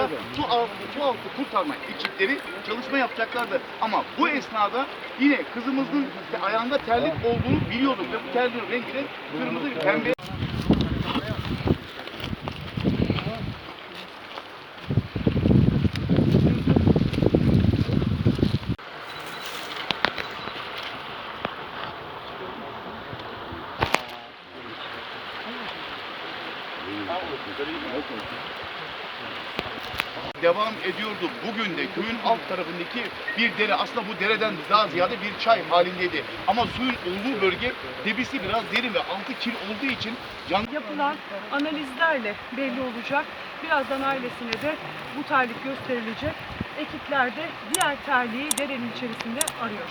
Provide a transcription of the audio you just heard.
sonra su altı kurtarma ekipleri çalışma yapacaklardı. Ama bu esnada yine kızımızın ayağında terlik olduğunu biliyorduk ve bu terliğin rengi de kırmızı bir pembe. Devam ediyordu. Bugün de köyün alt tarafındaki bir dere, aslında bu dereden daha ziyade bir çay halindeydi. Ama suyun olduğu bölge debisi biraz derin ve altı kil olduğu için yapılan analizlerle belli olacak. Birazdan ailesine de bu terlik gösterilecek. Ekipler de diğer terliği derenin içerisinde arıyor.